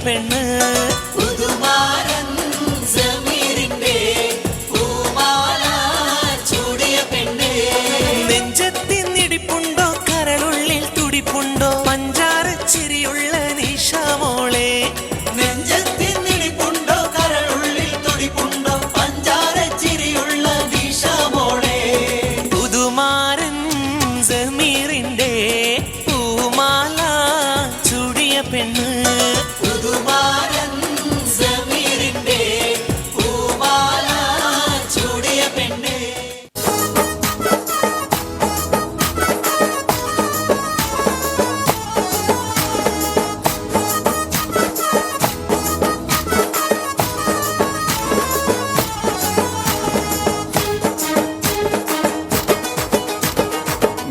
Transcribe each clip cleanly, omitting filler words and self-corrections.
പെണ്ണ് പുതുമാരൻ സമീറിന്റെ പൂമാല ചൂടിയ പെണ്ണ്. നെഞ്ചത്തിനിടിപ്പുണ്ടോ കരളുള്ളിൽ തുടിപ്പുണ്ടോ പഞ്ചാര ചിരിയുള്ള നിഷാമോളെ. നെഞ്ചത്തിനിടിപ്പുണ്ടോ കരളുള്ളിൽ തുടിപ്പുണ്ടോ പഞ്ചാര ചിരിയുള്ള നിഷാമോളെ. പുതുമാരൻ സമീറിന്റെ പൂമാല ചൂടിയ പെണ്ണ് പുതുമാരൻ സമീറിന്റെ പൂമാല ചൂടിയ പെണ്ണ്.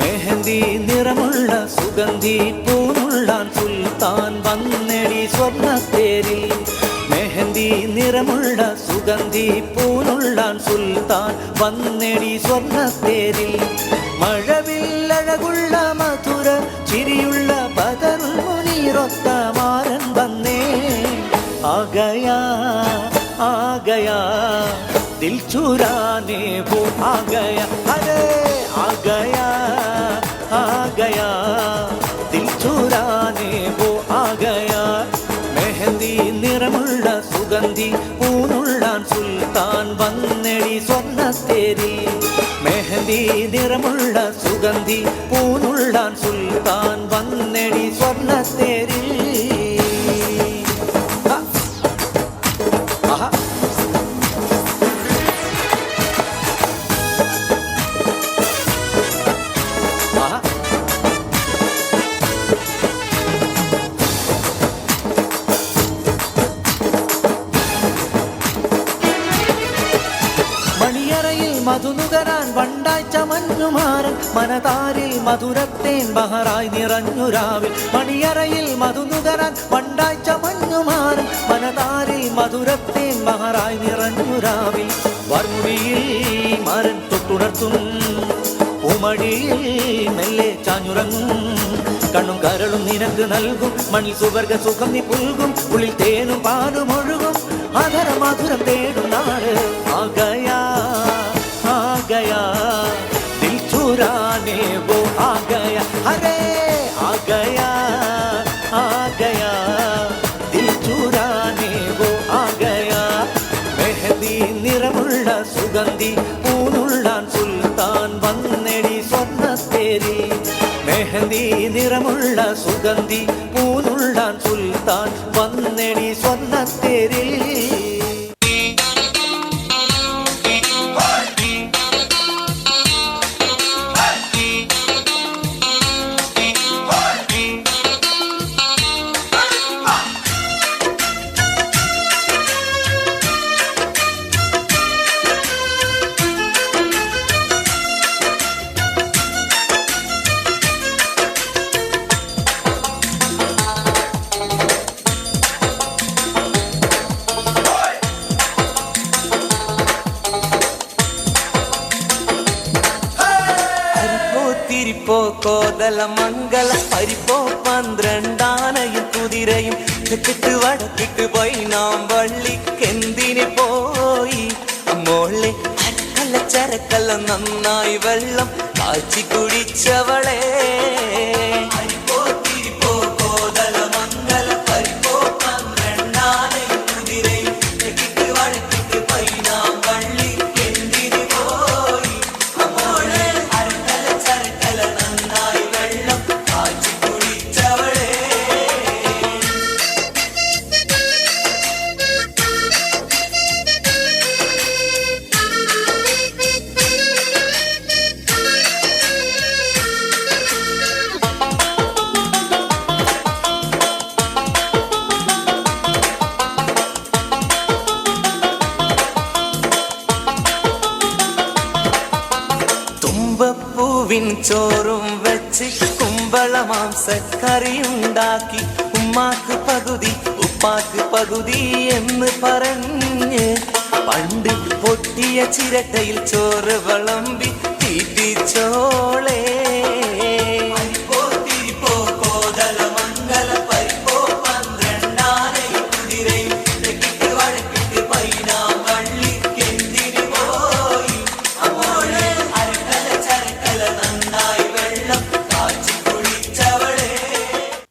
മെഹന്തി നിറമുള്ള സുഗന്ധി പൂനുള്ളാൻ സുൽത്താൻ വന്നെടി സ്വർണ്ണത്തേരിൽ. മെഹന്തി നിറമുള്ള സുഗന്ധി പൂനുള്ളാൻ സുൽത്താൻ വന്നെടി സ്വർണ്ണത്തേരിൽ. മഴവില്ലഴകുള്ള മധുര ചിരിയുള്ള ബദറുൽ മുനീറൊത്ത മാരൻ വന്നേ. ആഗയാ ആഗയാ दिल चुराने वो आ गया. अरे आ गया दिल चुराने वो आ गया. മെഹന്തി നിറമുള്ള സുഗന്ധി പൂനുള്ളാൻ സുൽത്താൻ വന്നെടി സ്വർണ്ണത്തേരിൽ. മെഹന്തി നിറമുള്ള സുഗന്ധി പൂനുള്ളാൻ സുൽത്താൻ വന്നെടി സ്വർണ്ണത്തേരിൽ. മണിയറയിൽ മധുനുകരാൻ വണ്ടായി ചമഞ്ഞുമാരൻ മനതാരിൽ മധുരത്തേൻ ബഹറായി നിറഞ്ഞുരാവിൽ. മണിയറയിൽ മധുനുകരാൻ വണ്ടായി ചമഞ്ഞുമാരൻ മനതാരിൽ മധുരത്തേൻ ബഹറായി നിറഞ്ഞുരാവിൽ. വർമുടിയിൽ മാരൻ തൊട്ടുണർത്തും പൂമടിയിൽ മെല്ലെ ചാഞ്ഞുറങ്ങും. കണ്ണും കരളും നിനക്ക് നൽകും മണ്ണിൽ സുവർഗ സുഖം നീ പുൽകും. ഉള്ളിൽ തേനും പാലും ഒഴുകും അധര മധുരം തേടും നാട്. आ गया दिल चुराने वो आ गया. अरे आ गया दिल चुराने वो आ गया. മെഹന്തി നിറമുള്ള സുഗന്ധി പൂനുള്ളാൻ സുൽത്താൻ വന്നെടി സ്വർണ്ണത്തേരിൽ. മെഹന്തി നിറമുള്ള സുഗന്ധി പൂനുള്ളാൻ സുൽത്താൻ വന്നെടി സ്വർണ്ണത്തേരിൽ. തിരിപ്പോ കോതല മംഗല പരിപ്പോ 12 കുതിരയും തെക്കിട്ട് വടക്കിട്ട് പോയി നാം വള്ളിക്കെന്തിന് പോയി. മോളെ അരക്കല്ല ചരക്കല്ല നന്നായി വെള്ളം കാച്ചി കുടിച്ചവളെ. പൂവിൻ ചോറും വെച്ച് കുമ്പള മാംസക്കറിയുണ്ടാക്കി ഉമ്മാക്ക് പകുതി ഉപ്പാക്ക് പകുതി എന്ന് പറഞ്ഞ് പണ്ട് പൊട്ടിയ ചിരട്ടയിൽ ചോറ് വിളമ്പി തീറ്റിച്ചോളേ.